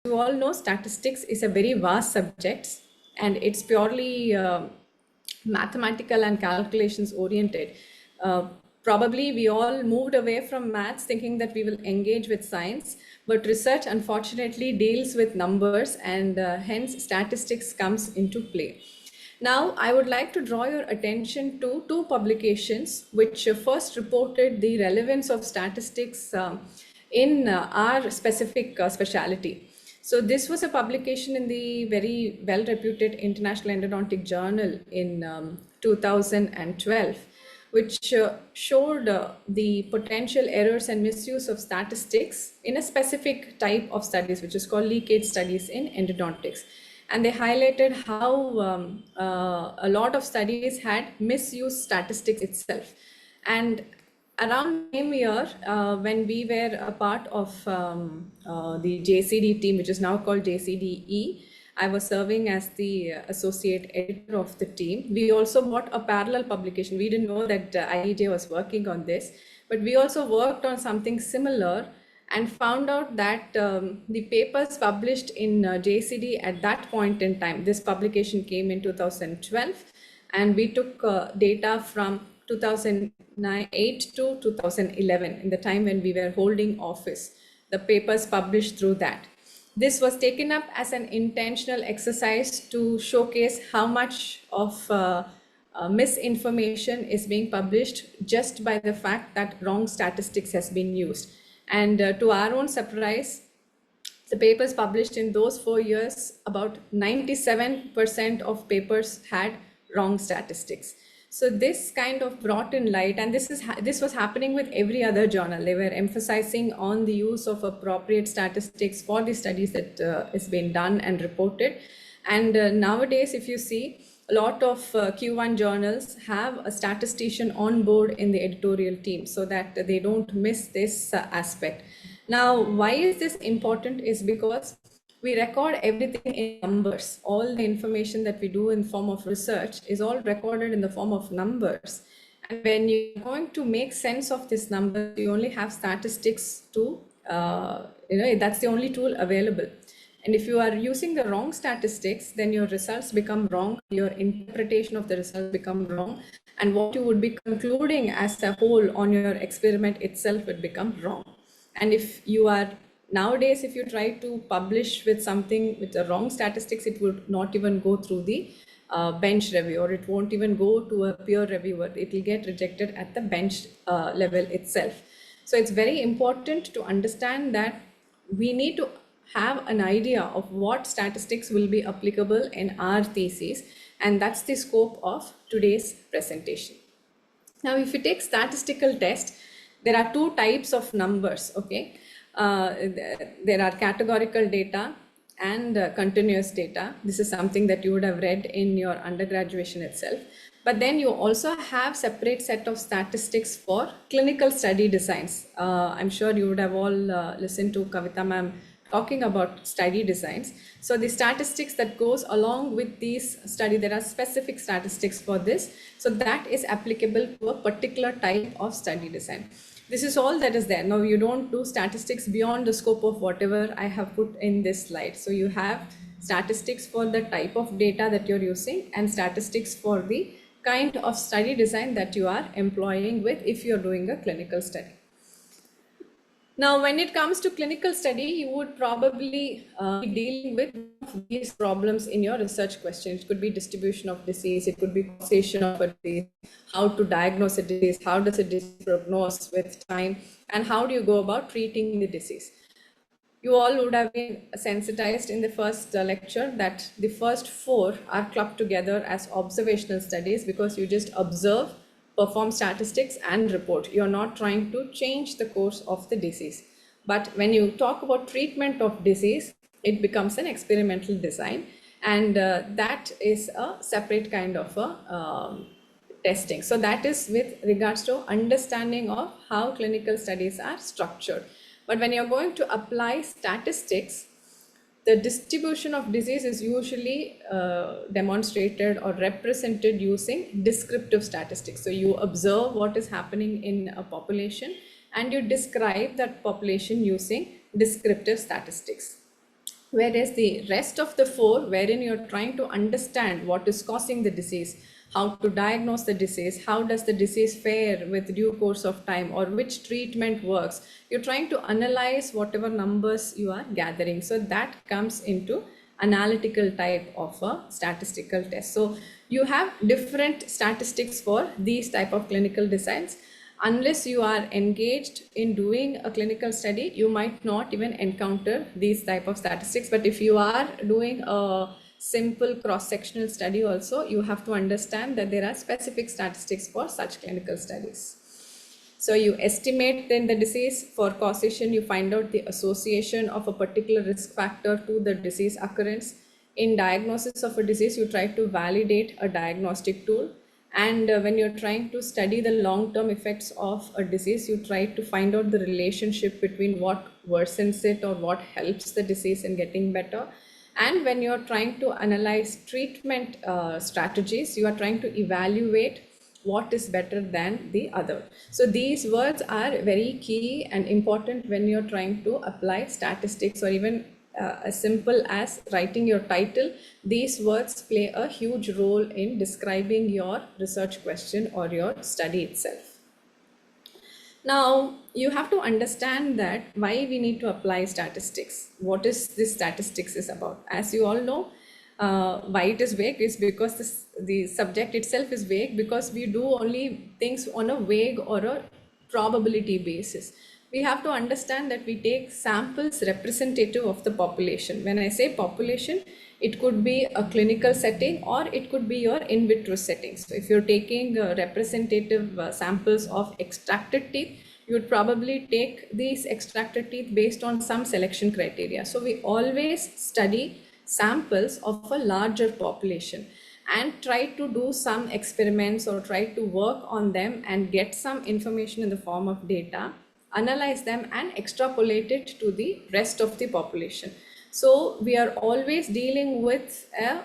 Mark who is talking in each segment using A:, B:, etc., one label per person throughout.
A: you all know, statistics is a very vast subject, and it's purely mathematical and calculations oriented. Probably we all moved away from maths thinking that we will engage with science, but research unfortunately deals with numbers, and hence statistics comes into play. Now, I would like to draw your attention to two publications which first reported the relevance of statistics in our specific specialty. So this was a publication in the very well-reputed International Endodontic Journal in 2012, which showed the potential errors and misuse of statistics in a specific type of studies, which is called leakage studies in endodontics. And they highlighted how a lot of studies had misused statistics itself. And around the same year, when we were a part of the JCD team, which is now called JCDE, I was serving as the associate editor of the team. We also bought a parallel publication. We didn't know that IEJ was working on this, but we also worked on something similar and found out that the papers published in JCD at that point in time, this publication came in 2012, and we took data from 2008 to 2011, in the time when we were holding office. The papers published through that. This was taken up as an intentional exercise to showcase how much of misinformation is being published just by the fact that wrong statistics has been used. And to our own surprise, the papers published in those 4 years, about 97% of papers had wrong statistics. So this kind of brought in light, and this was happening with every other journal. They were emphasizing on the use of appropriate statistics for the studies that is being done and reported. And nowadays, if you see, a lot of Q1 journals have a statistician on board in the editorial team so that they don't miss this aspect. Now, why is this important is because we record everything in numbers. All the information that we do in form of research is all recorded in the form of numbers. And when you're going to make sense of this number, you only have statistics to, that's the only tool available. And if you are using the wrong statistics, then your results become wrong, your interpretation of the results become wrong, and what you would be concluding as a whole on your experiment itself would become wrong. And if you are nowadays, if you try to publish with something with the wrong statistics, it would not even go through the bench review, or it won't even go to a peer reviewer. It will get rejected at the bench level itself. So it's very important to understand that we need to have an idea of what statistics will be applicable in our thesis, and that's the scope of today's presentation. Now, if you take statistical test, there are two types of numbers, okay? There are categorical data and continuous data. This is something that you would have read in your undergraduation itself. But then you also have separate set of statistics for clinical study designs. I'm sure you would have all listened to Kavita ma'am talking about study designs. So the statistics that goes along with these study, there are specific statistics for this. So that is applicable to a particular type of study design. This is all that is there. Now, you don't do statistics beyond the scope of whatever I have put in this slide. So you have statistics for the type of data that you're using and statistics for the kind of study design that you are employing with if you're doing a clinical study. Now, when it comes to clinical study, you would probably be dealing with these problems in your research question. It could be distribution of disease, it could be causation of a disease, how to diagnose a disease, how does a disease prognose with time, and how do you go about treating the disease. You all would have been sensitized in the first lecture that the first 4 are clubbed together as observational studies because you just observe, perform statistics and report. You're not trying to change the course of the disease. But when you talk about treatment of disease, it becomes an experimental design, and that is a separate kind of a testing. So that is with regards to understanding of how clinical studies are structured. But when you're going to apply statistics, the distribution of disease is usually demonstrated or represented using descriptive statistics. So you observe what is happening in a population and you describe that population using descriptive statistics. Whereas the rest of the four, wherein you're trying to understand what is causing the disease, how to diagnose the disease, how does the disease fare with due course of time, or which treatment works, you're trying to analyze whatever numbers you are gathering. So that comes into analytical type of a statistical test. So you have different statistics for these type of clinical designs. Unless you are engaged in doing a clinical study, you might not even encounter these type of statistics. But if you are doing a simple cross-sectional study also, you have to understand that there are specific statistics for such clinical studies. So you estimate then the disease. For causation, you find out the association of a particular risk factor to the disease occurrence. In diagnosis of a disease, you try to validate a diagnostic tool. And when you're trying to study the long-term effects of a disease, you try to find out the relationship between what worsens it or what helps the disease in getting better. And when you're trying to analyze treatment strategies, you are trying to evaluate what is better than the other. So these words are very key and important when you're trying to apply statistics, or even as simple as writing your title. These words play a huge role in describing your research question or your study itself. Now, you have to understand that why we need to apply statistics. What is this statistics is about? As you all know, why it is vague is because the subject itself is vague, because we do only things on a vague or a probability basis. We have to understand that we take samples representative of the population. When I say population, it could be a clinical setting or it could be your in vitro setting. So if you're taking representative samples of extracted teeth, you would probably take these extracted teeth based on some selection criteria. So we always study samples of a larger population and try to do some experiments or try to work on them and get some information in the form of data, analyze them and extrapolate it to the rest of the population. So we are always dealing with a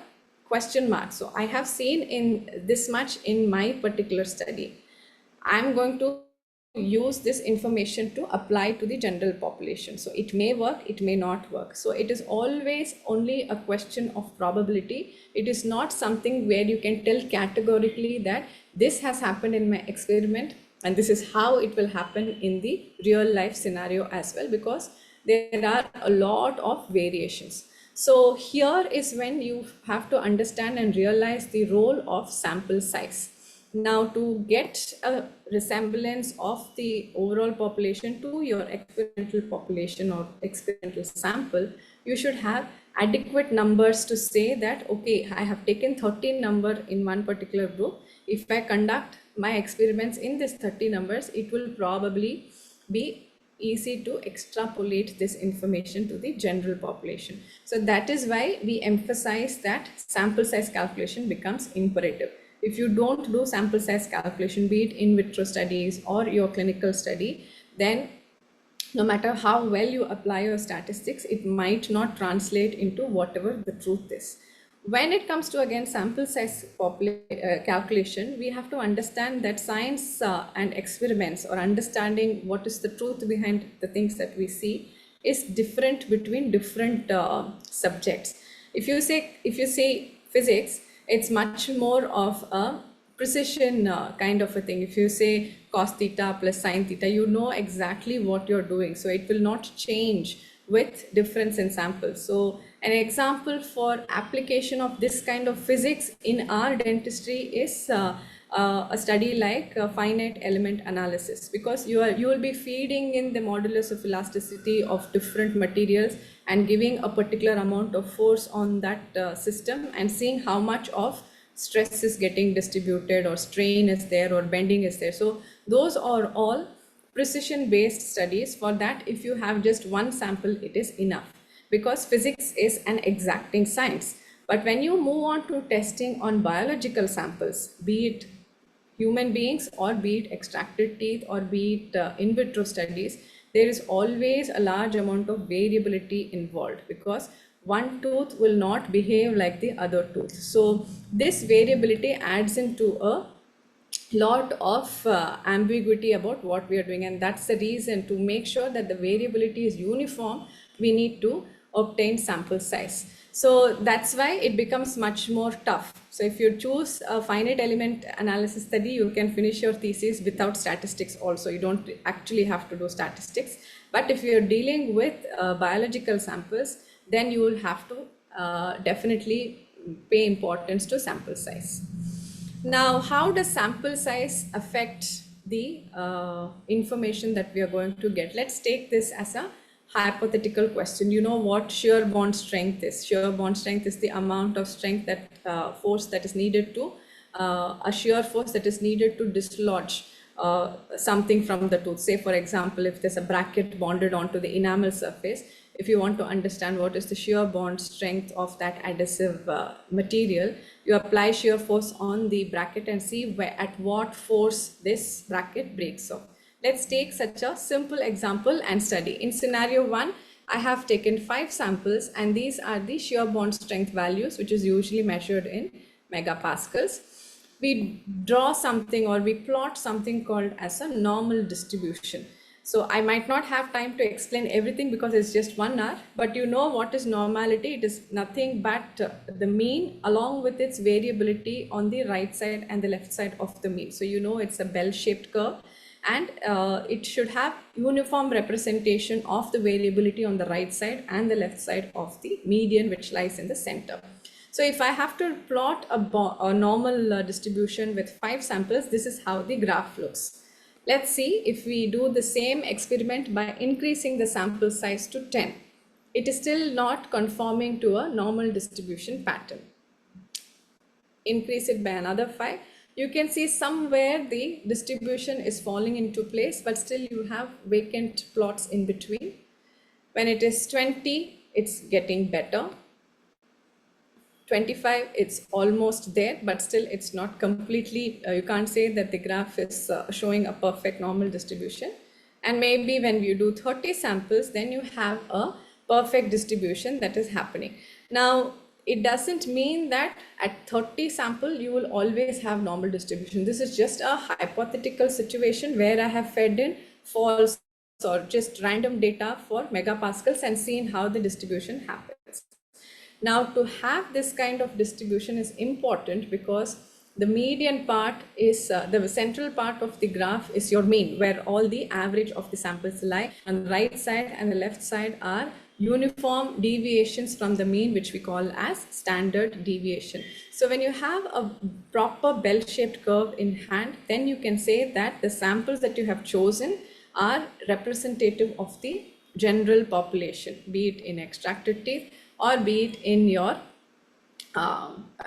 A: question mark. So I have seen in this much in my particular study. I'm going to use this information to apply to the general population. So it may work, it may not work. So it is always only a question of probability. It is not something where you can tell categorically that this has happened in my experiment and this is how it will happen in the real life scenario as well, because there are a lot of variations. So here is when you have to understand and realize the role of sample size. Now, to get a resemblance of the overall population to your experimental population or experimental sample, you should have adequate numbers to say that, okay, I have taken 13 number in one particular group. If I conduct my experiments in this 30 numbers, it will probably be easy to extrapolate this information to the general population. So that is why we emphasize that sample size calculation becomes imperative. If you don't do sample size calculation, be it in vitro studies or your clinical study, then no matter how well you apply your statistics, it might not translate into whatever the truth is. When it comes to, again, sample size calculation, we have to understand that science and experiments, or understanding what is the truth behind the things that we see, is different between different subjects. If you say physics, it's much more of a precision kind of a thing. If you say cos theta plus sin theta, you know exactly what you're doing. So it will not change with difference in samples. So an example for application of this kind of physics in our dentistry is a study like finite element analysis, because you will be feeding in the modulus of elasticity of different materials and giving a particular amount of force on that system and seeing how much of stress is getting distributed or strain is there or bending is there. So those are all precision based studies. For that, if you have just one sample, it is enough, because physics is an exacting science. But when you move on to testing on biological samples, be it human beings or be it extracted teeth or be it in vitro studies, there is always a large amount of variability involved, because one tooth will not behave like the other tooth. So this variability adds into a lot of ambiguity about what we are doing, and that's the reason, to make sure that the variability is uniform, we need to obtain sample size. So that's why it becomes much more tough. So if you choose a finite element analysis study, you can finish your thesis without statistics also. You don't actually have to do statistics. But if you're dealing with biological samples, then you will have to definitely pay importance to sample size. Now, how does sample size affect the information that we are going to get? Let's take this as a hypothetical question. You know what shear bond strength is? Shear bond strength is the amount of strength that force that is needed to a shear force that is needed to dislodge something from the tooth. Say, for example, if there's a bracket bonded onto the enamel surface, if you want to understand what is the shear bond strength of that adhesive material, you apply shear force on the bracket and see at what force this bracket breaks off. Let's take such a simple example and study. In scenario 1, I have taken 5 samples, and these are the shear bond strength values, which is usually measured in megapascals. We draw something, or we plot something called as a normal distribution. So I might not have time to explain everything because it's just 1 hour, but you know what is normality. It is nothing but the mean along with its variability on the right side and the left side of the mean. So you know it's a bell-shaped curve, and it should have uniform representation of the variability on the right side and the left side of the median, which lies in the center. So if I have to plot a normal distribution with 5 samples, this is how the graph looks. Let's see if we do the same experiment by increasing the sample size to 10. It is still not conforming to a normal distribution pattern. Increase it by another 5. You can see somewhere the distribution is falling into place, but still you have vacant plots in between. When it is 20, it's getting better. 25, it's almost there, but still it's not completely, you can't say that the graph is showing a perfect normal distribution. And maybe when you do 30 samples, then you have a perfect distribution that is happening. Now, it doesn't mean that at 30 sample, you will always have normal distribution. This is just a hypothetical situation where I have fed in false or just random data for megapascals and seen how the distribution happens. Now, to have this kind of distribution is important because the median part is, the central part of the graph is your mean, where all the average of the samples lie. On the right side and the left side are uniform deviations from the mean, which we call as standard deviation. So when you have a proper bell-shaped curve in hand, then you can say that the samples that you have chosen are representative of the general population, be it in extracted teeth or be it in your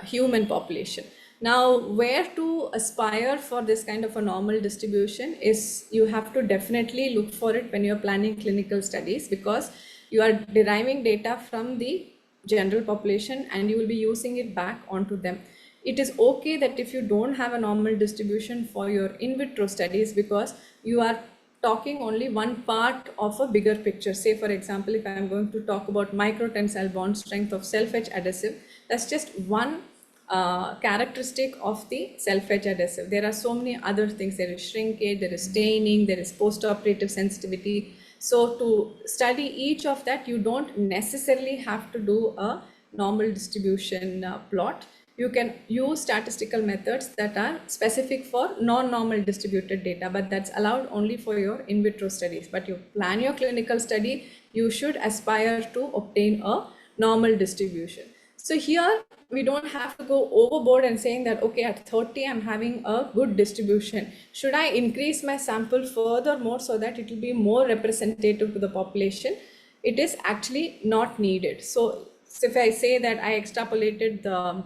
A: human population. Now, where to aspire for this kind of a normal distribution is you have to definitely look for it when you're planning clinical studies, because you are deriving data from the general population and you will be using it back onto them. It is okay that if you don't have a normal distribution for your in vitro studies, because you are talking only one part of a bigger picture. Say, for example, if I am going to talk about microtensile bond strength of self-etch adhesive, that's just one characteristic of the self-etch adhesive. There are so many other things. There is shrinkage, there is staining, there is post-operative sensitivity. So to study each of that, you don't necessarily have to do a normal distribution plot. You can use statistical methods that are specific for non-normal distributed data, but that's allowed only for your in vitro studies. But you plan your clinical study, you should aspire to obtain a normal distribution. So here we don't have to go overboard and saying that, okay, at 30, I'm having a good distribution. Should I increase my sample further more so that it will be more representative to the population? It is actually not needed. So if I say that I extrapolated the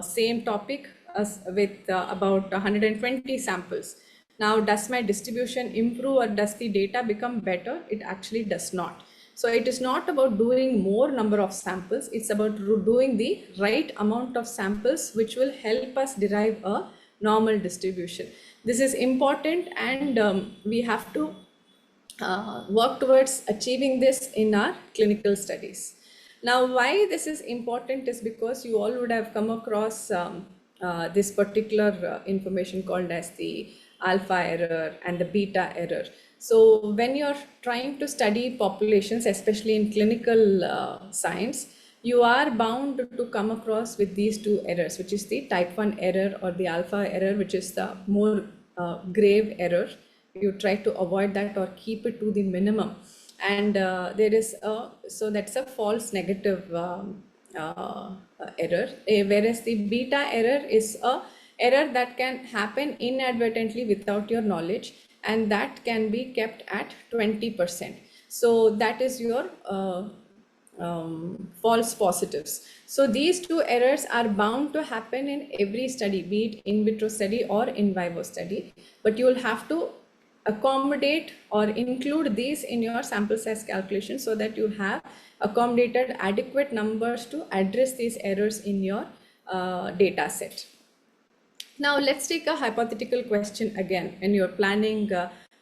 A: same topic with about 120 samples. Now, does my distribution improve or does the data become better? It actually does not. So it is not about doing more number of samples. It's about doing the right amount of samples, which will help us derive a normal distribution. This is important, and we have to work towards achieving this in our clinical studies. Now, why this is important is because you all would have come across this particular information called as the alpha error and the beta error. So when you're trying to study populations, especially in clinical science, you are bound to come across with these two errors, which is the type 1 error or the alpha error, which is the more grave error. You try to avoid that or keep it to the minimum. And there is so that's a false negative error, whereas the beta error is a error that can happen inadvertently without your knowledge, and that can be kept at 20%. So that is your false positives. So these two errors are bound to happen in every study, be it in vitro study or in vivo study, but you will have to accommodate or include these in your sample size calculation so that you have accommodated adequate numbers to address these errors in your data set. Now let's take a hypothetical question again. When you're planning,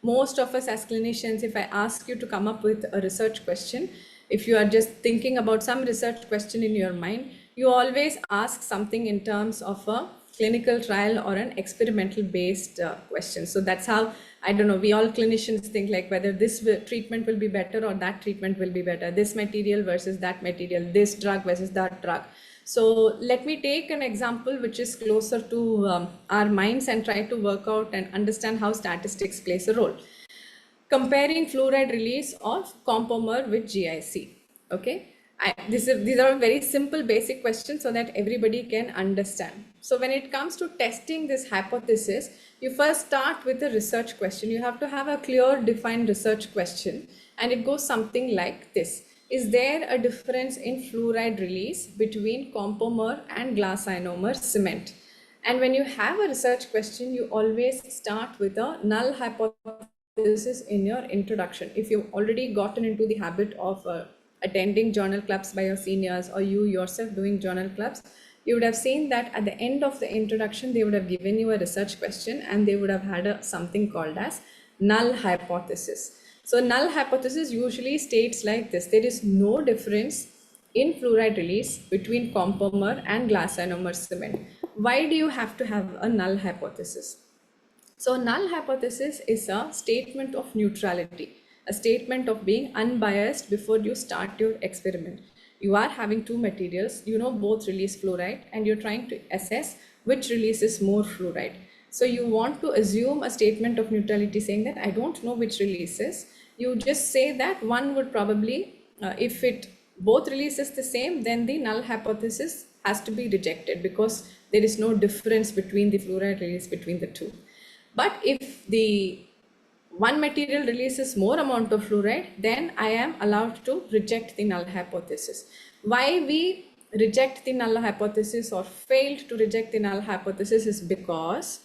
A: most of us as clinicians, if I ask you to come up with a research question, if you are just thinking about some research question in your mind, you always ask something in terms of a clinical trial or an experimental based question. So that's how, I don't know, we all clinicians think like whether this treatment will be better or that treatment will be better, this material versus that material, this drug versus that drug. So let me take an example which is closer to our minds and try to work out and understand how statistics plays a role. Comparing fluoride release of Compomer with GIC. Okay, these are very simple basic questions so that everybody can understand. So when it comes to testing this hypothesis, you first start with a research question. You have to have a clear defined research question, and it goes something like this. Is there a difference in fluoride release between Compomer and glass ionomer cement? And when you have a research question, you always start with a null hypothesis in your introduction. If you've already gotten into the habit of attending journal clubs by your seniors, or you yourself doing journal clubs, you would have seen that at the end of the introduction, they would have given you a research question and they would have had something called as null hypothesis. So null hypothesis usually states like this: there is no difference in fluoride release between Compomer and glass ionomer cement. Why do you have to have a null hypothesis? So null hypothesis is a statement of neutrality, a statement of being unbiased before you start your experiment. You are having two materials, you know both release fluoride, and you're trying to assess which releases more fluoride. So you want to assume a statement of neutrality saying that I don't know which releases. You just say that one would probably, if it both releases the same, then the null hypothesis has to be rejected because there is no difference between the fluoride release between the two. But if the one material releases more amount of fluoride, then I am allowed to reject the null hypothesis. Why we reject the null hypothesis or failed to reject the null hypothesis is because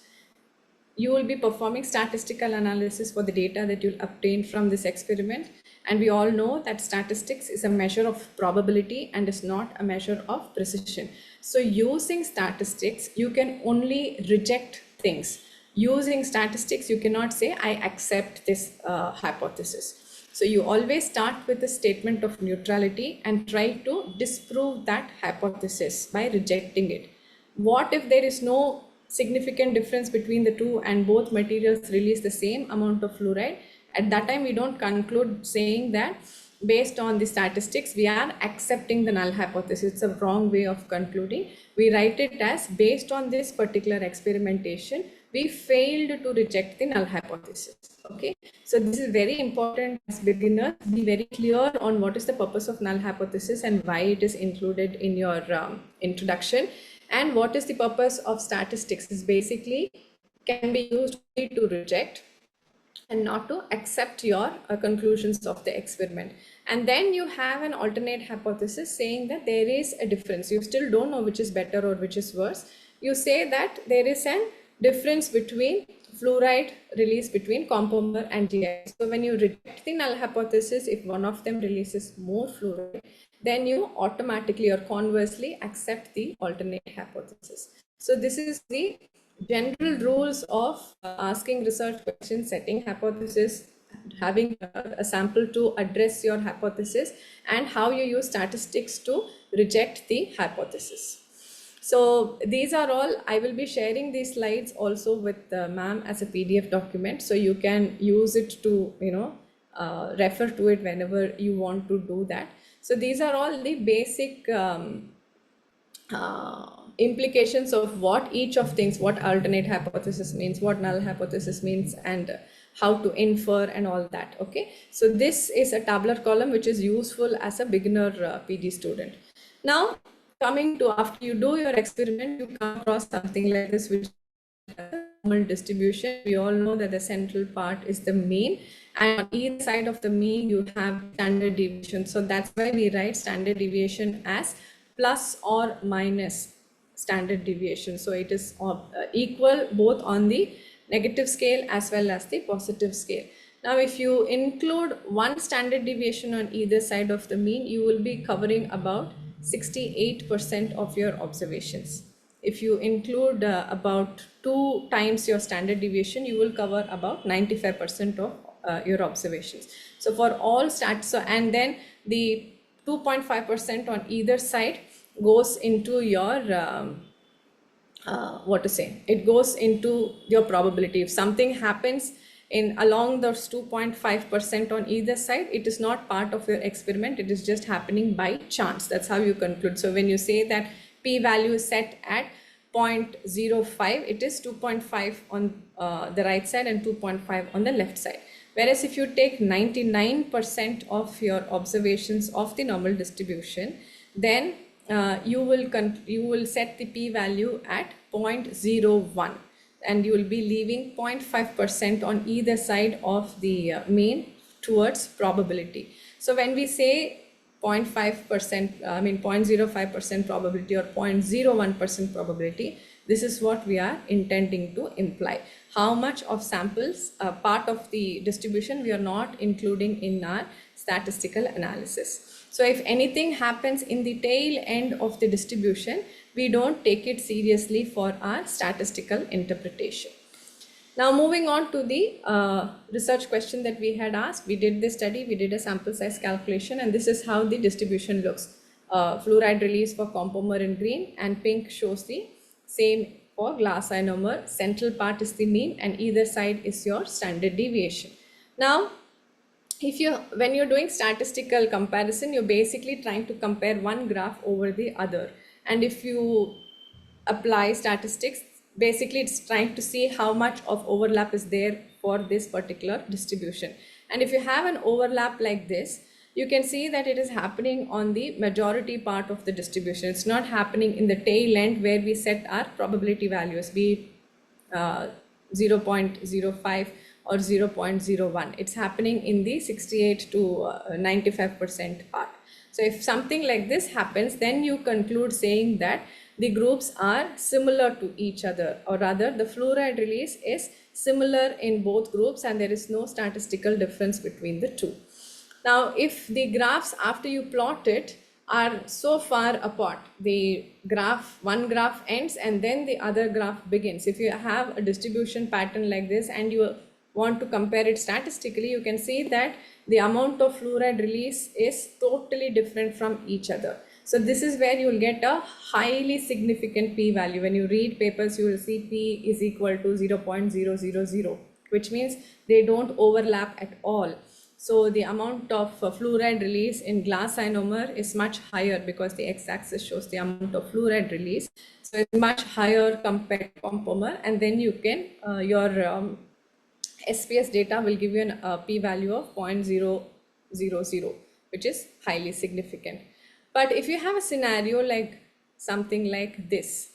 A: you will be performing statistical analysis for the data that you'll obtain from this experiment. And we all know that statistics is a measure of probability and is not a measure of precision. So using statistics, you can only reject things. Using statistics, you cannot say, I accept this hypothesis. So you always start with a statement of neutrality and try to disprove that hypothesis by rejecting it. What if there is no significant difference between the two and both materials release the same amount of fluoride? At that time, we don't conclude saying that based on the statistics, we are accepting the null hypothesis. It's a wrong way of concluding. We write it as based on this particular experimentation, we failed to reject the null hypothesis. Okay, so this is very important as beginners. Be very clear on what is the purpose of null hypothesis and why it is included in your introduction. And what is the purpose of statistics is basically can be used to reject and not to accept your conclusions of the experiment. And then you have an alternate hypothesis saying that there is a difference. You still don't know which is better or which is worse. You say that there is a difference between fluoride release between Compomer and GI. So when you reject the null hypothesis, if one of them releases more fluoride, then you automatically or conversely accept the alternate hypothesis. So this is the general rules of asking research questions, setting hypothesis, having a sample to address your hypothesis, and how you use statistics to reject the hypothesis. So these are all, I will be sharing these slides also with ma'am as a PDF document, so you can use it to, refer to it whenever you want to do that. So these are all the basic implications of what each of things, what alternate hypothesis means, what null hypothesis means, and how to infer and all that. Okay, so this is a tabular column which is useful as a beginner PG student. Now, coming to after you do your experiment, you come across something like this, which is a normal distribution. We all know that the central part is the mean, and on either side of the mean you have standard deviation. So that's why we write standard deviation as plus or minus standard deviation. So it is equal both on the negative scale as well as the positive scale. Now, if you include one standard deviation on either side of the mean, you will be covering about 68% of your observations. If you include about 2 times your standard deviation, you will cover about 95% of your observations. So for all stats, so and then the 2.5% on either side goes into your it goes into your probability. If something happens in along those 2.5% on either side, it is not part of your experiment, it is just happening by chance. That's how you conclude. So when you say that p-value is set at 0.05, it is 2.5 on the right side and 2.5 on the left side. Whereas if you take 99% of your observations of the normal distribution, then you will set the p-value at 0.01, and you will be leaving 0.5% on either side of the mean towards probability. So when we say 0.5%, 0.05% probability or 0.01% probability, this is what we are intending to imply. How much of samples, part of the distribution, we are not including in our statistical analysis. So if anything happens in the tail end of the distribution, we don't take it seriously for our statistical interpretation. Now, moving on to the research question that we had asked. We did this study, we did a sample size calculation, and this is how the distribution looks. Fluoride release for Compomer in green, and pink shows the same for glass ionomer. Central part is the mean, and either side is your standard deviation. Now, when you're doing statistical comparison, you're basically trying to compare one graph over the other. And if you apply statistics, basically it's trying to see how much of overlap is there for this particular distribution. And if you have an overlap like this, you can see that it is happening on the majority part of the distribution. It's not happening in the tail end where we set our probability values, be it 0.05 or 0.01. It's happening in the 68 to 95% part. So if something like this happens, then you conclude saying that the groups are similar to each other, or rather the fluoride release is similar in both groups and there is no statistical difference between the two. Now, if the graphs after you plot it are so far apart, one graph ends and then the other graph begins. If you have a distribution pattern like this and you want to compare it statistically, you can see that the amount of fluoride release is totally different from each other. So this is where you will get a highly significant p-value. When you read papers, you will see p is equal to 0.000, which means they don't overlap at all. So the amount of fluoride release in glass ionomer is much higher because the x-axis shows the amount of fluoride release. So it's much higher compared to Compomer, and then you can, your SPS data will give you a p-value of 0.000, which is highly significant. But if you have a scenario like something like this,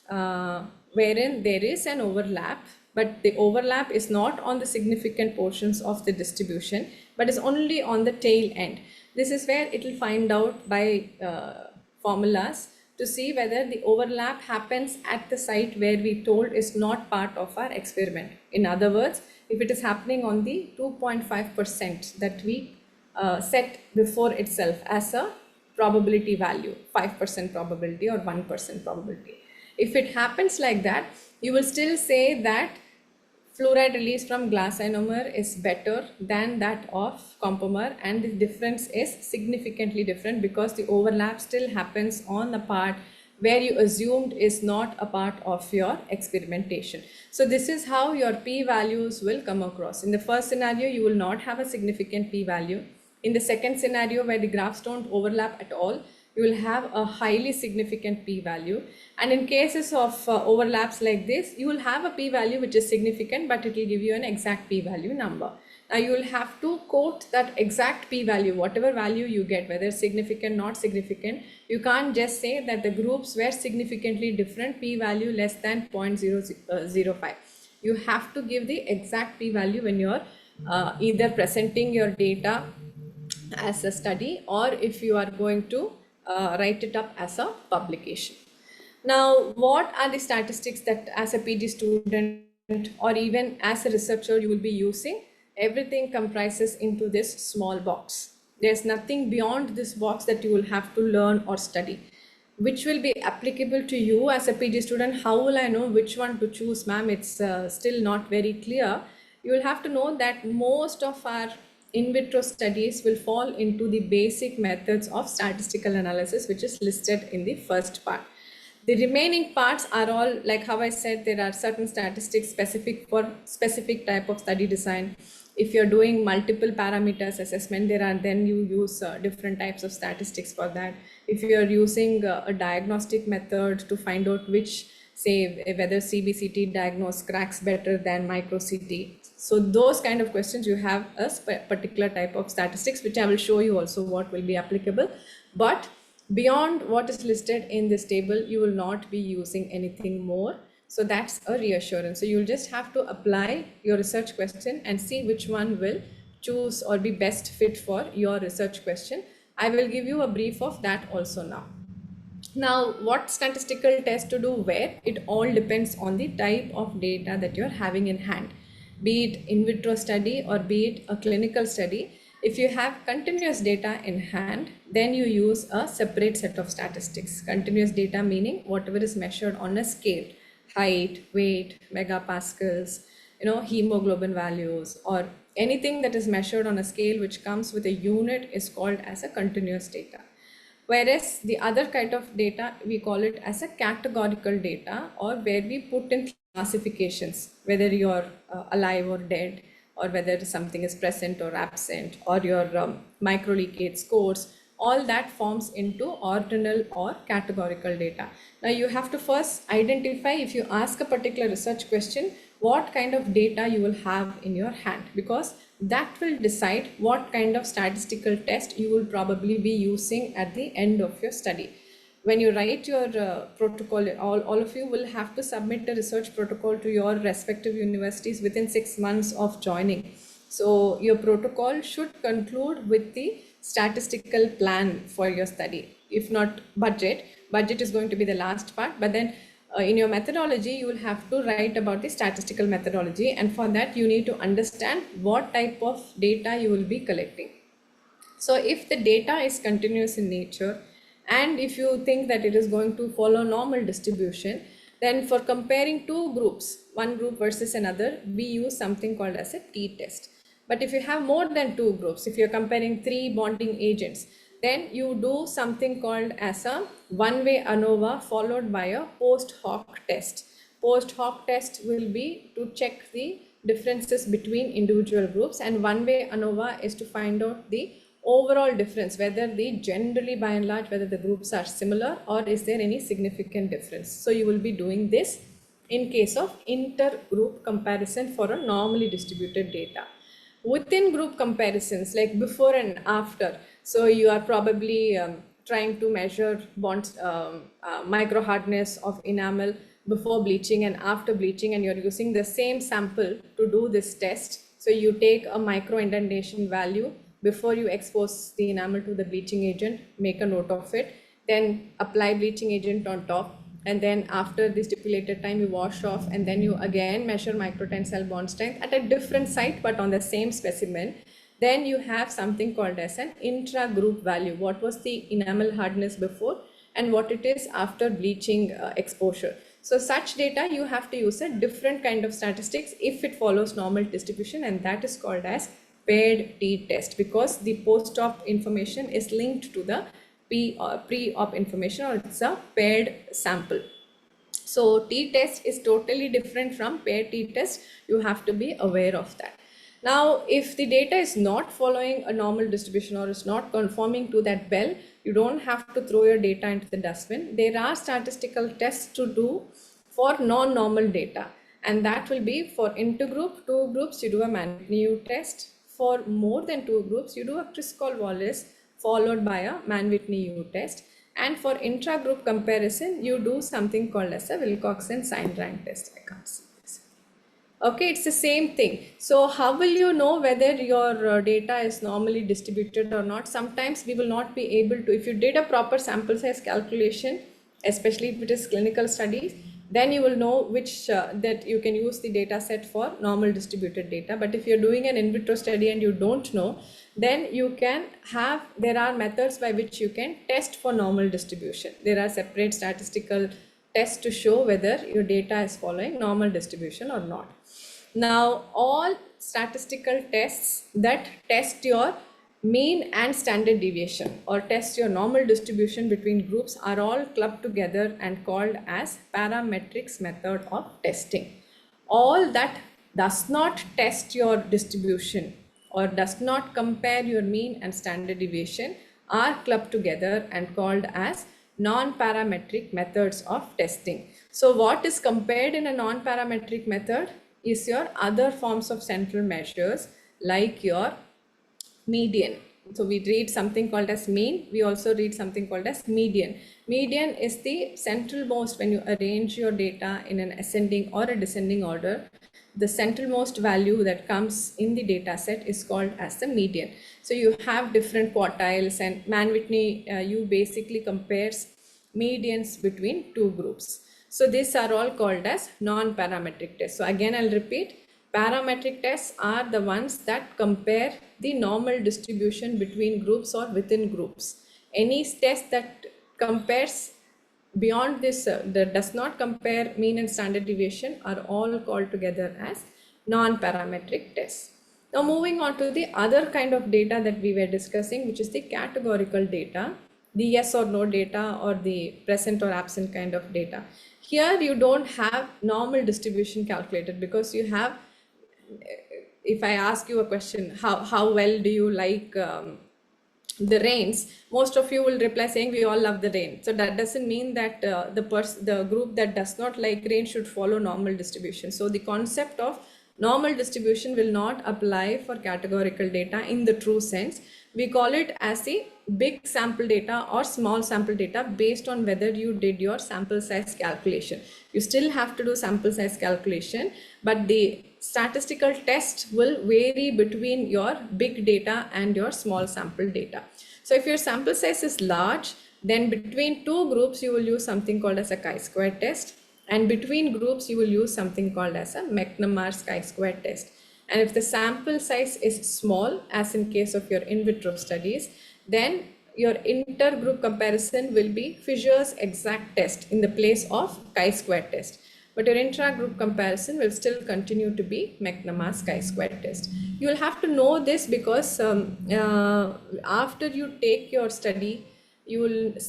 A: wherein there is an overlap, but the overlap is not on the significant portions of the distribution, but is only on the tail end. This is where it will find out by formulas to see whether the overlap happens at the site where we told is not part of our experiment. In other words, if it is happening on the 2.5% that we set before itself as a probability value, 5% probability or 1% probability. If it happens like that, you will still say that fluoride release from glass ionomer is better than that of Compomer, and the difference is significantly different because the overlap still happens on the part where you assumed is not a part of your experimentation. So this is how your p-values will come across. In the first scenario, you will not have a significant p-value. In the second scenario, where the graphs don't overlap at all, you will have a highly significant p-value. And in cases of overlaps like this, you will have a p-value which is significant, but it will give you an exact p-value number. Now you will have to quote that exact p-value, whatever value you get, whether significant, not significant. You can't just say that the groups were significantly different, p-value less than 0.005. You have to give the exact p-value when you're either presenting your data as a study, or if you are going to write it up as a publication. Now, what are the statistics that as a PG student or even as a researcher you will be using? Everything comprises into this small box. There's nothing beyond this box that you will have to learn or study. Which will be applicable to you as a PG student? How will I know which one to choose, ma'am? It's still not very clear. You will have to know that most of our in vitro studies will fall into the basic methods of statistical analysis, which is listed in the first part. The remaining parts are all, like how I said, there are certain statistics specific for specific type of study design. If you're doing multiple parameters assessment, then you use different types of statistics for that. If you're using a diagnostic method to find out which, say, whether CBCT diagnose cracks better than micro CT. So those kind of questions, you have a particular type of statistics, which I will show you also what will be applicable. But beyond what is listed in this table, you will not be using anything more. So that's a reassurance. So you'll just have to apply your research question and see which one will choose or be best fit for your research question. I will give you a brief of that also now. Now, what statistical test to do where? It all depends on the type of data that you're having in hand, be it in vitro study or be it a clinical study. If you have continuous data in hand, then you use a separate set of statistics. Continuous data meaning whatever is measured on a scale, height, weight, megapascals, hemoglobin values, or anything that is measured on a scale which comes with a unit is called as a continuous data. Whereas the other kind of data, we call it as a categorical data, or where we put in classifications, whether you're alive or dead, or whether something is present or absent, or your microleakage scores. All that forms into ordinal or categorical data. Now you have to first identify, if you ask a particular research question, what kind of data you will have in your hand, because that will decide what kind of statistical test you will probably be using at the end of your study. When you write your protocol, all of you will have to submit a research protocol to your respective universities within 6 months of joining. So your protocol should conclude with the statistical plan for your study. If not budget is going to be the last part, but then in your methodology, you will have to write about the statistical methodology, and for that you need to understand what type of data you will be collecting. So if the data is continuous in nature, and if you think that it is going to follow normal distribution, then for comparing two groups, one group versus another, we use something called as a t-test. But if you have more than two groups, if you're comparing 3 bonding agents, then you do something called as a one-way ANOVA followed by a post hoc test. Post hoc test will be to check the differences between individual groups, and one-way ANOVA is to find out the overall difference, whether they generally by and large, whether the groups are similar or is there any significant difference. So you will be doing this in case of inter-group comparison for a normally distributed data. Within group comparisons, like before and after, so you are probably trying to measure bonds, micro hardness of enamel before bleaching and after bleaching, and you're using the same sample to do this test. So you take a micro indentation value before you expose the enamel to the bleaching agent, make a note of it, then apply bleaching agent on top, and then after the stipulated time you wash off, and then you again measure microtensile bond strength at a different site but on the same specimen. Then you have something called as an intra-group value. What was the enamel hardness before and what it is after bleaching exposure. So such data you have to use a different kind of statistics if it follows normal distribution, and that is called as paired t-test, because the post-op information is linked to the pre-op information, or it's a paired sample. So t-test is totally different from paired t-test. You have to be aware of that. Now, if the data is not following a normal distribution or is not conforming to that bell, you don't have to throw your data into the dustbin. There are statistical tests to do for non-normal data, and that will be for intergroup, two groups, you do a Mann-Whitney test. For more than two groups, you do a Driscoll-Wallace followed by a Mann-Whitney test. And for intra-group comparison, you do something called as a Wilcoxon sign rank test. I can't see this. Okay, it's the same thing. So how will you know whether your data is normally distributed or not? Sometimes we will not be able to. If you did a proper sample size calculation, especially if it is clinical studies, then you will know which that you can use the data set for normal distributed data. But if you're doing an in vitro study and you don't know, then you can have, there are methods by which you can test for normal distribution. There are separate statistical tests to show whether your data is following normal distribution or not. Now, all statistical tests that test your mean and standard deviation or test your normal distribution between groups are all clubbed together and called as parametrics method of testing. All that does not test your distribution or does not compare your mean and standard deviation are clubbed together and called as non-parametric methods of testing. So what is compared in a non-parametric method is your other forms of central measures like your median. So we read something called as mean. We also read something called as median. Median is the centralmost when you arrange your data in an ascending or a descending order. The centralmost value that comes in the data set is called as the median. So you have different quartiles, and Mann-Whitney U basically compares medians between two groups. So these are all called as non-parametric tests. So again, I'll repeat. Parametric tests are the ones that compare the normal distribution between groups or within groups. Any test that compares beyond this, that does not compare mean and standard deviation, are all called together as non-parametric tests. Now moving on to the other kind of data that we were discussing, which is the categorical data, the yes or no data, or the present or absent kind of data. Here you don't have normal distribution calculated because you have, if I ask you a question, how well do you like the rains, most of you will reply saying we all love the rain. So that doesn't mean that the group that does not like rain should follow normal distribution. So the concept of normal distribution will not apply for categorical data in the true sense. We call it as the big sample data or small sample data based on whether you did your sample size calculation. You still have to do sample size calculation, but the statistical test will vary between your big data and your small sample data. So if your sample size is large, then between two groups you will use something called as a chi-square test, and between groups you will use something called as a McNemar's chi-square test. And if the sample size is small, as in case of your in vitro studies, then your intergroup comparison will be Fisher's exact test in the place of chi-square test. But your intra-group comparison will still continue to be McNemar's chi-square test. You will have to know this because after you take your study, you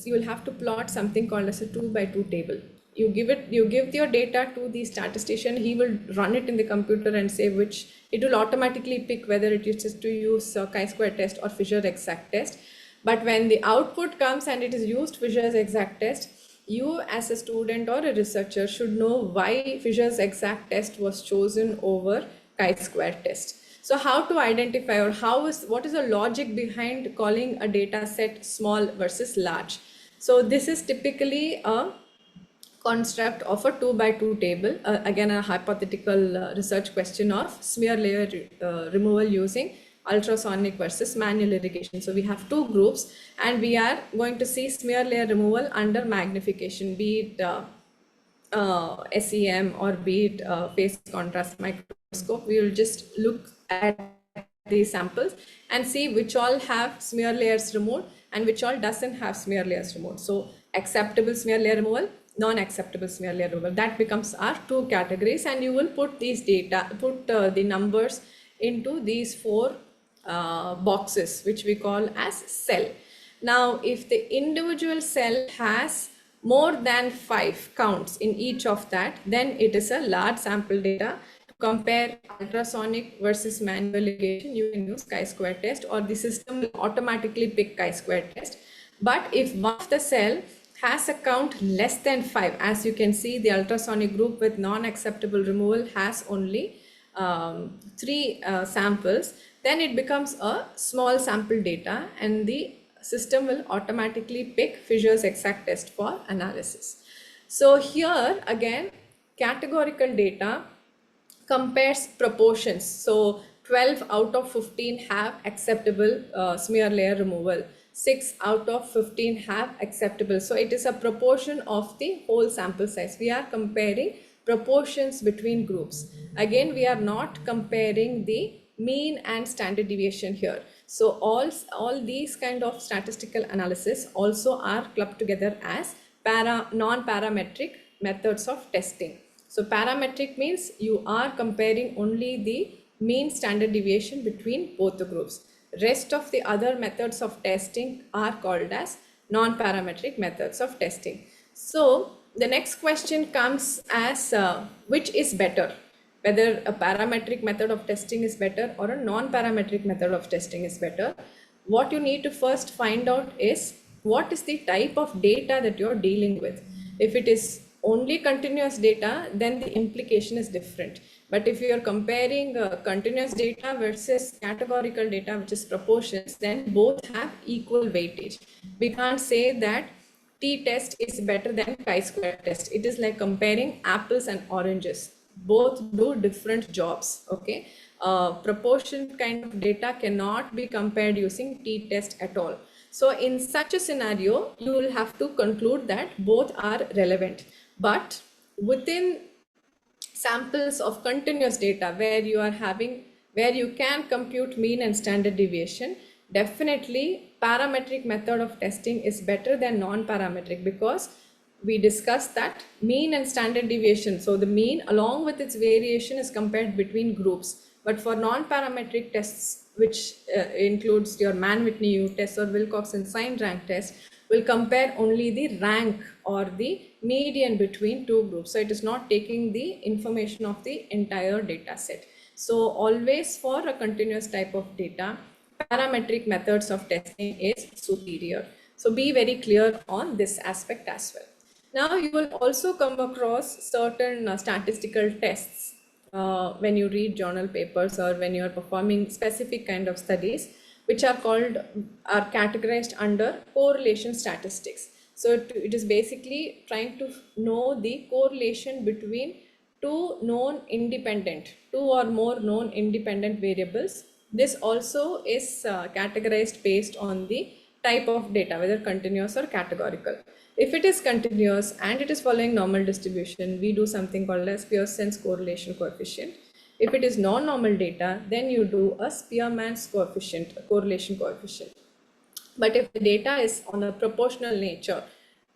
A: will have to plot something called as a 2x2 table. You give your data to the statistician, he will run it in the computer and say which, it will automatically pick whether it is to use chi-square test or Fisher exact test. But when the output comes and it is used Fisher's exact test, you as a student or a researcher should know why Fisher's exact test was chosen over chi-square test. So how to identify, or what is the logic behind calling a data set small versus large? So this is typically a construct of a 2x2 table, again a hypothetical research question of smear layer removal using ultrasonic versus manual irrigation. So we have two groups and we are going to see smear layer removal under magnification, be it SEM or be it phase contrast microscope. We will just look at these samples and see which all have smear layers removed and which all doesn't have smear layers removed. So acceptable smear layer removal, non-acceptable smear layer removal, that becomes our two categories, and you will put these data, the numbers into these four boxes which we call as cell. Now, if the individual cell has more than 5 counts in each of that, then it is a large sample data. To compare ultrasonic versus manual ligation, you can use chi-square test, or the system will automatically pick chi-square test. But if one of the cell has a count less than 5, as you can see, the ultrasonic group with non-acceptable removal has only 3 samples, then it becomes a small sample data, and the system will automatically pick Fisher's exact test for analysis. So here again, categorical data compares proportions. So 12 out of 15 have acceptable smear layer removal. 6 out of 15 have acceptable. So it is a proportion of the whole sample size. We are comparing proportions between groups. Again, we are not comparing the mean and standard deviation here. So all these kind of statistical analysis also are clubbed together as non-parametric methods of testing. So parametric means you are comparing only the mean standard deviation between both the groups. Rest of the other methods of testing are called as non-parametric methods of testing. So the next question comes as which is better? Whether a parametric method of testing is better or a non-parametric method of testing is better. What you need to first find out is what is the type of data that you're dealing with. If it is only continuous data, then the implication is different. But if you are comparing continuous data versus categorical data, which is proportions, then both have equal weightage. We can't say that t-test is better than chi-square test. It is like comparing apples and oranges. Both do different jobs. Okay, proportion kind of data cannot be compared using t-test at all. So in such a scenario, you will have to conclude that both are relevant. But within samples of continuous data where you can compute mean and standard deviation, definitely parametric method of testing is better than non-parametric, because we discussed that mean and standard deviation, so the mean along with its variation is compared between groups. But for non-parametric tests, which includes your Mann-Whitney test or Wilcoxon-Sain rank test, will compare only the rank or the median between two groups. So it is not taking the information of the entire data set. So always for a continuous type of data, parametric methods of testing is superior. So be very clear on this aspect as well. Now you will also come across certain statistical tests when you read journal papers or when you are performing specific kind of studies, which are categorized under correlation statistics. So it is basically trying to know the correlation between two or more known independent variables. This also is categorized based on the type of data, whether continuous or categorical. If it is continuous and it is following normal distribution, we do something called as Pearson's correlation coefficient. If it is non-normal data, then you do a Spearman's coefficient, a correlation coefficient. But if the data is on a proportional nature,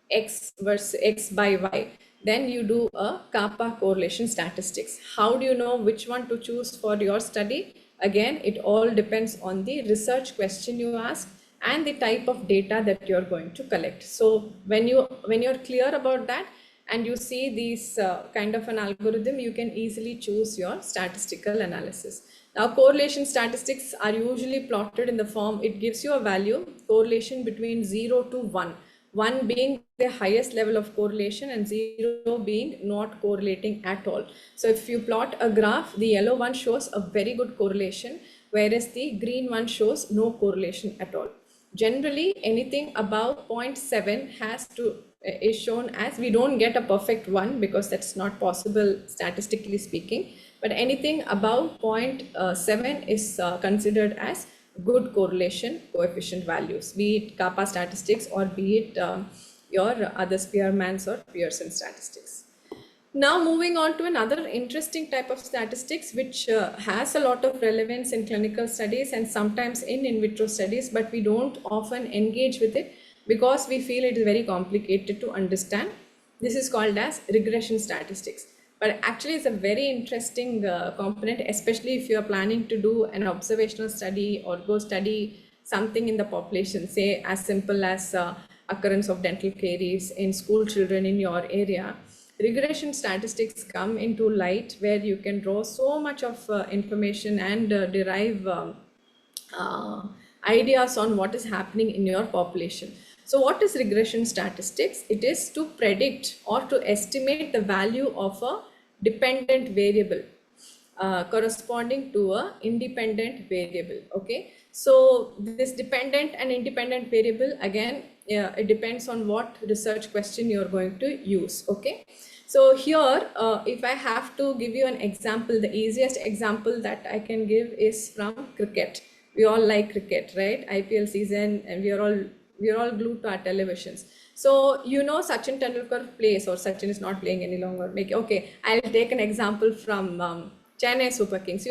A: X versus X by Y, then you do a kappa correlation statistics. How do you know which one to choose for your study? Again, it all depends on the research question you ask and the type of data that you're going to collect. So when you're clear about that and you see these kind of an algorithm, you can easily choose your statistical analysis. Now correlation statistics are usually plotted in the form, it gives you a value correlation between 0 to 1. 1 being the highest level of correlation and 0 being not correlating at all. So if you plot a graph, the yellow one shows a very good correlation, whereas the green one shows no correlation at all. Generally, anything above 0.7 is shown as, we don't get a perfect one because that's not possible statistically speaking, but anything above 0.7 is considered as good correlation coefficient values, be it kappa statistics or be it your other Spearman's or Pearson statistics. Now moving on to another interesting type of statistics, which has a lot of relevance in clinical studies and sometimes in vitro studies, but we don't often engage with it because we feel it is very complicated to understand. This is called as regression statistics. But actually it's a very interesting component, especially if you are planning to do an observational study or go study something in the population, say as simple as occurrence of dental caries in school children in your area, regression statistics come into light where you can draw so much of information and derive uh, ideas on what is happening in your population. So what is regression statistics? It is to predict or to estimate the value of a dependent variable corresponding to a independent variable. Okay, so this dependent and independent variable, again, it depends on what research question you're going to use. Okay, so here if I have to give you an example, the easiest example that I can give is from cricket. We all like cricket, right? IPL season, and we are all glued to our televisions. So Sachin Tendulkar plays, or Sachin is not playing any longer. Okay, I'll take an example from Chennai Super Kings.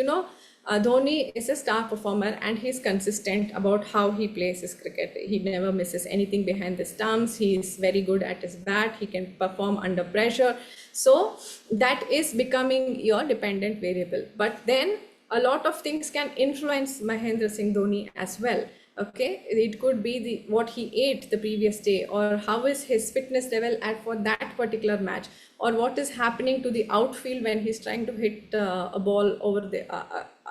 A: Dhoni is a star performer and he's consistent about how he plays his cricket. He never misses anything behind the stumps. He is very good at his bat. He can perform under pressure. So that is becoming your dependent variable. But then a lot of things can influence Mahendra Singh Dhoni as well. Okay, it could be what he ate the previous day, or how is his fitness level at for that particular match, or what is happening to the outfield when he's trying to hit a ball over the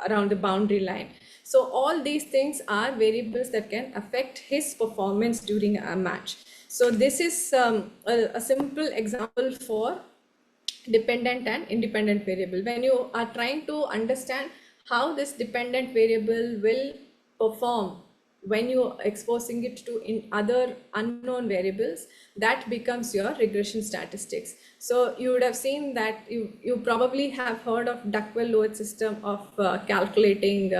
A: around the boundary line. So all these things are variables that can affect his performance during a match. So this is a simple example for dependent and independent variable. When you are trying to understand how this dependent variable will perform when you are exposing it to in other unknown variables, that becomes your regression statistics. So you would have seen that you probably have heard of Duckwell-Lewis system of calculating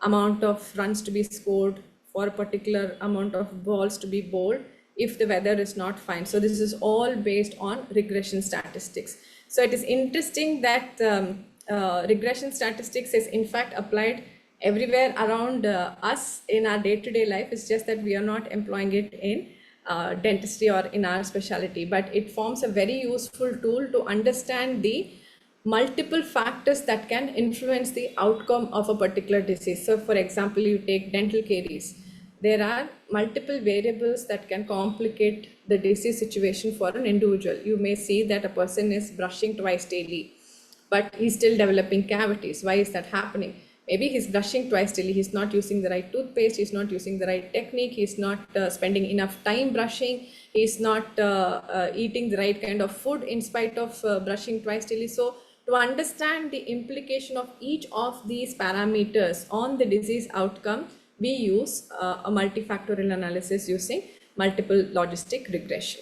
A: amount of runs to be scored for a particular amount of balls to be bowled if the weather is not fine. So this is all based on regression statistics. So it is interesting that regression statistics is in fact applied everywhere around us in our day-to-day life. It's just that we are not employing it in dentistry or in our specialty, but it forms a very useful tool to understand the multiple factors that can influence the outcome of a particular disease. So for example, you take dental caries. There are multiple variables that can complicate the disease situation for an individual. You may see that a person is brushing twice daily, but he's still developing cavities. Why is that happening? Maybe he's brushing twice daily, he's not using the right toothpaste, he's not using the right technique, he's not spending enough time brushing, he's not eating the right kind of food in spite of brushing twice daily. So to understand the implication of each of these parameters on the disease outcome, we use a multifactorial analysis using multiple logistic regression.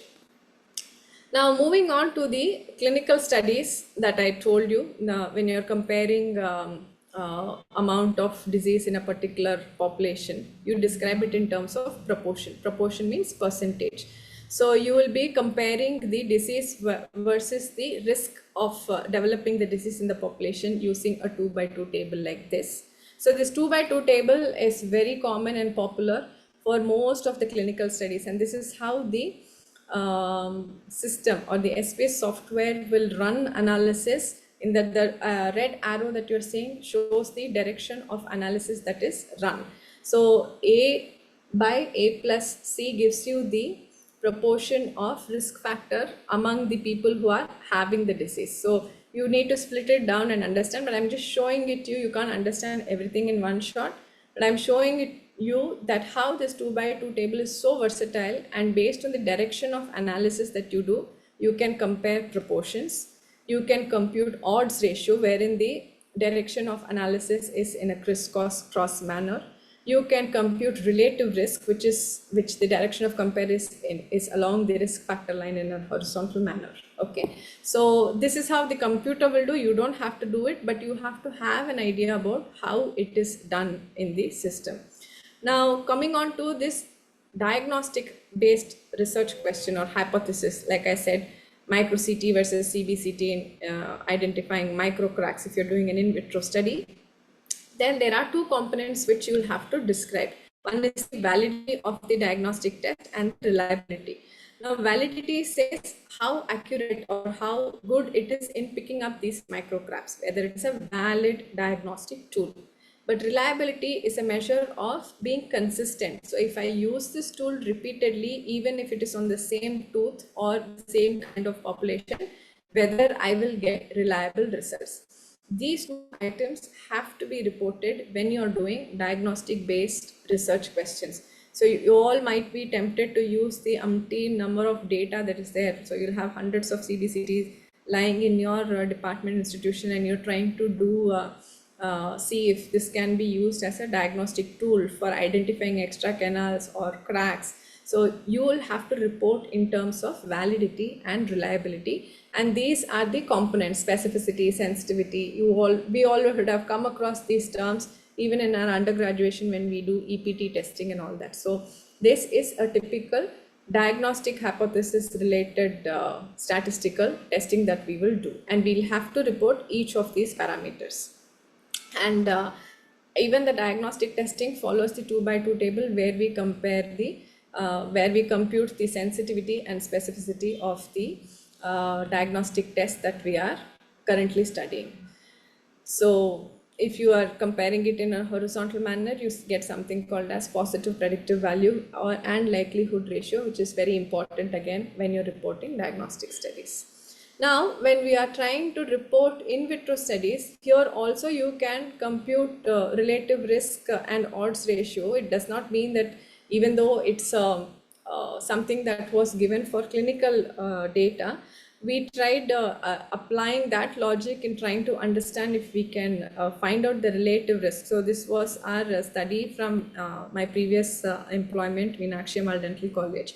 A: Now moving on to the clinical studies that I told you, when you're comparing amount of disease in a particular population, you describe it in terms of proportion. Proportion means percentage. So you will be comparing the disease versus the risk of developing the disease in the population using a 2x2 table like this. So this 2x2 table is very common and popular for most of the clinical studies, and this is how the system or the SPS software will run analysis. In the red arrow that you're seeing shows the direction of analysis that is run. So A by A plus C gives you the proportion of risk factor among the people who are having the disease. So you need to split it down and understand, but I'm just showing it to you. You can't understand everything in one shot, but I'm showing it you that how this 2x2 table is so versatile, and based on the direction of analysis that you do, you can compare proportions. You can compute odds ratio, wherein the direction of analysis is in a crisscross manner. You can compute relative risk, which the direction of comparison is along the risk factor line in a horizontal manner. Okay, so this is how the computer will do. You don't have to do it, but you have to have an idea about how it is done in the system. Now coming on to this diagnostic based research question or hypothesis, like I said, micro CT versus CBCT in identifying micro cracks if you're doing an in vitro study, then there are two components which you will have to describe. One is the validity of the diagnostic test and reliability. Now validity says how accurate or how good it is in picking up these micro cracks, whether it's a valid diagnostic tool. But reliability is a measure of being consistent. So if I use this tool repeatedly, even if it is on the same tooth or the same kind of population, whether I will get reliable results. These two items have to be reported when you're doing diagnostic based research questions. So you all might be tempted to use the umpteen number of data that is there. So you'll have hundreds of CBCTs lying in your department institution, and you're trying to do see if this can be used as a diagnostic tool for identifying extra canals or cracks. So you will have to report in terms of validity and reliability, and these are the components: specificity, sensitivity. We all would have come across these terms even in our undergraduation when we do EPT testing and all that. So this is a typical diagnostic hypothesis related statistical testing that we will do, and we'll have to report each of these parameters. And even the diagnostic testing follows the 2x2 table, where we compare the where we compute the sensitivity and specificity of the diagnostic test that we are currently studying. So if you are comparing it in a horizontal manner, you get something called as positive predictive value and likelihood ratio, which is very important again when you're reporting diagnostic studies. Now, when we are trying to report in vitro studies, here also you can compute relative risk and odds ratio. It does not mean that even though it's something that was given for clinical data, we tried applying that logic in trying to understand if we can find out the relative risk. So this was our study from my previous employment, Meenakshi Ammal Dental College,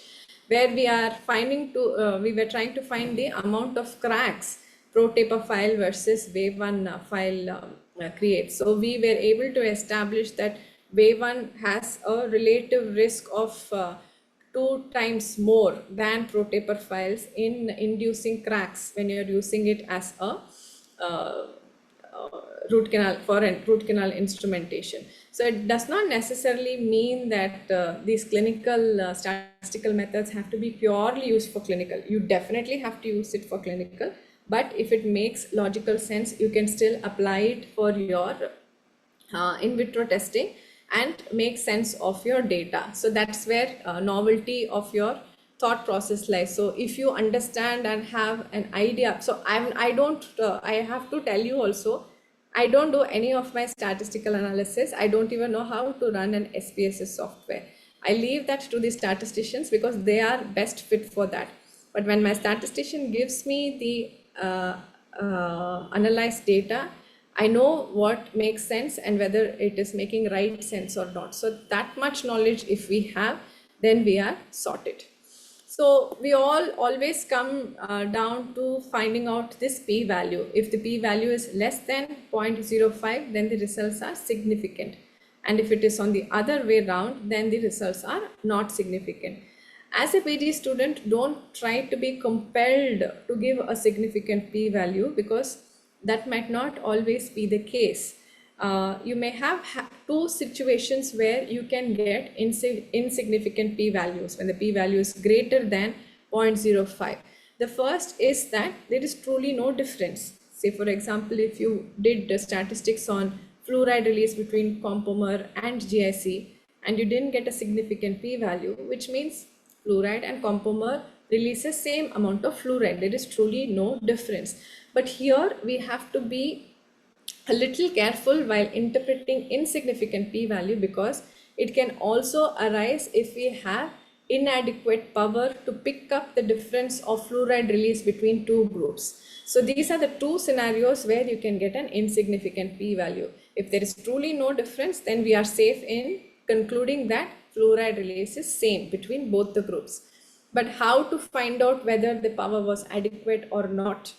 A: where we are we were trying to find the amount of cracks ProTaper file versus Wave 1 file creates. So we were able to establish that Wave 1 has a relative risk of 2 times more than ProTaper files in inducing cracks when you're using it as a root canal instrumentation. So it does not necessarily mean that these clinical statistical methods have to be purely used for clinical. You definitely have to use it for clinical, but if it makes logical sense, you can still apply it for your in vitro testing and make sense of your data. So that's where novelty of your thought process lies. So if you understand and have an idea, so I have to tell you also, I don't do any of my statistical analysis. I don't even know how to run an SPSS software. I leave that to the statisticians because they are best fit for that. But when my statistician gives me the analyzed data, I know what makes sense and whether it is making right sense or not. So that much knowledge if we have, then we are sorted. So we all always come down to finding out this p-value. If the p-value is less than 0.05, then the results are significant. And if it is on the other way around, then the results are not significant. As a PG student, don't try to be compelled to give a significant p-value, because that might not always be the case. You may have two situations where you can get insignificant p-values when the p-value is greater than 0.05. The first is that there is truly no difference. Say for example, if you did the statistics on fluoride release between Compomer and GIC and you didn't get a significant p-value, which means fluoride and Compomer releases same amount of fluoride. There is truly no difference. But here we have to be a little careful while interpreting insignificant p-value, because it can also arise if we have inadequate power to pick up the difference of fluoride release between two groups. So these are the two scenarios where you can get an insignificant p-value. If there is truly no difference, then we are safe in concluding that fluoride release is same between both the groups. But how to find out whether the power was adequate or not?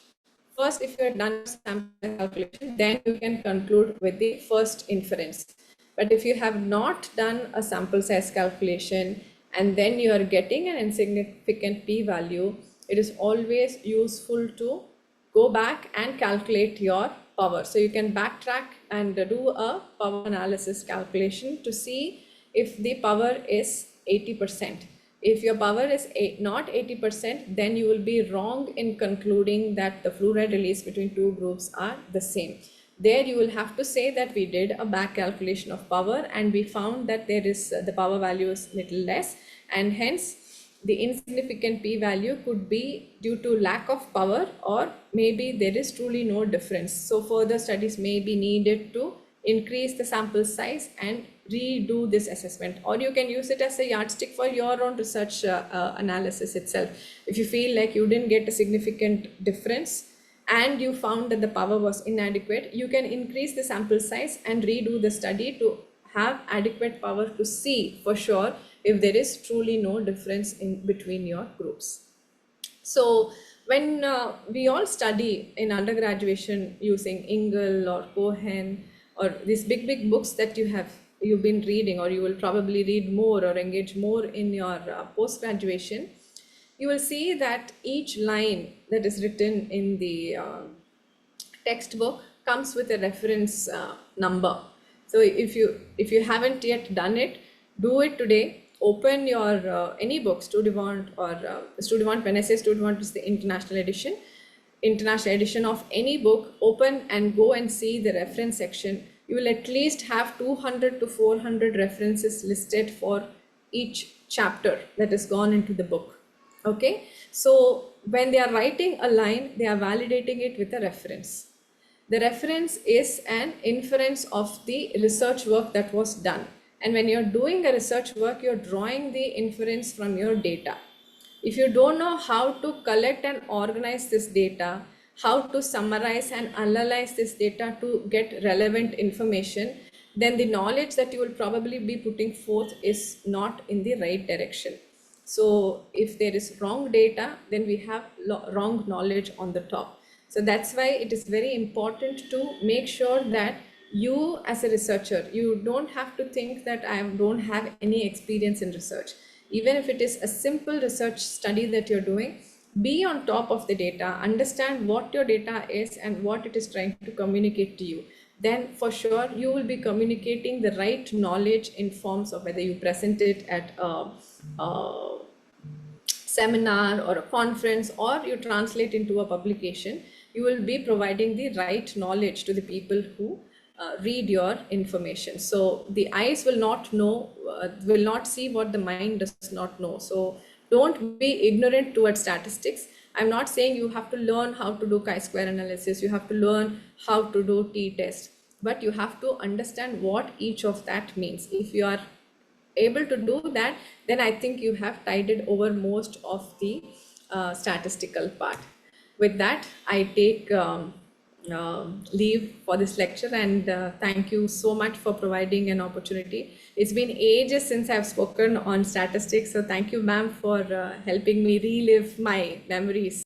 A: First, if you have done sample calculation, then you can conclude with the first inference. But if you have not done a sample size calculation and then you are getting an insignificant p-value, it is always useful to go back and calculate your power. So you can backtrack and do a power analysis calculation to see if the power is 80%. If your power is not 80%, then you will be wrong in concluding that the fluoride release between two groups are the same. There you will have to say that we did a back calculation of power and we found that there is the power value is little less, and hence the insignificant p-value could be due to lack of power, or maybe there is truly no difference. So further studies may be needed to increase the sample size and redo this assessment, or you can use it as a yardstick for your own research analysis itself. If you feel like you didn't get a significant difference and you found that the power was inadequate, you can increase the sample size and redo the study to have adequate power to see for sure if there is truly no difference in between your groups. So when we all study in undergraduation using Ingle or Cohen or these big books that you've been reading, or you will probably read more or engage more in your post-graduation, you will see that each line that is written in the textbook comes with a reference number. So if you haven't yet done it, do it today. Open your any book, Studevant or Studevant. When I say Studevant, is the international edition of any book. Open and go and see the reference section. You will at least have 200 to 400 references listed for each chapter that has gone into the book. Okay, so when they are writing a line, they are validating it with a reference. The reference is an inference of the research work that was done. And when you're doing a research work, you're drawing the inference from your data. If you don't know how to collect and organize this data, how to summarize and analyze this data to get relevant information, then the knowledge that you will probably be putting forth is not in the right direction. So if there is wrong data, then we have wrong knowledge on the top. So that's why it is very important to make sure that you as a researcher, you don't have to think that I don't have any experience in research. Even if it is a simple research study that you're doing, be on top of the data, understand what your data is and what it is trying to communicate to you. Then for sure you will be communicating the right knowledge in forms of whether you present it at a seminar or a conference, or you translate into a publication. You will be providing the right knowledge to the people who read your information. So the eyes will not know, will not see what the mind does not know. So don't be ignorant towards statistics. I'm not saying you have to learn how to do chi-square analysis, you have to learn how to do t-test, but you have to understand what each of that means. If you are able to do that, then I think you have tided over most of the statistical part. With that, I take leave for this lecture, and thank you so much for providing an opportunity. It's been ages since I've spoken on statistics, so thank you, ma'am, for helping me relive my memories.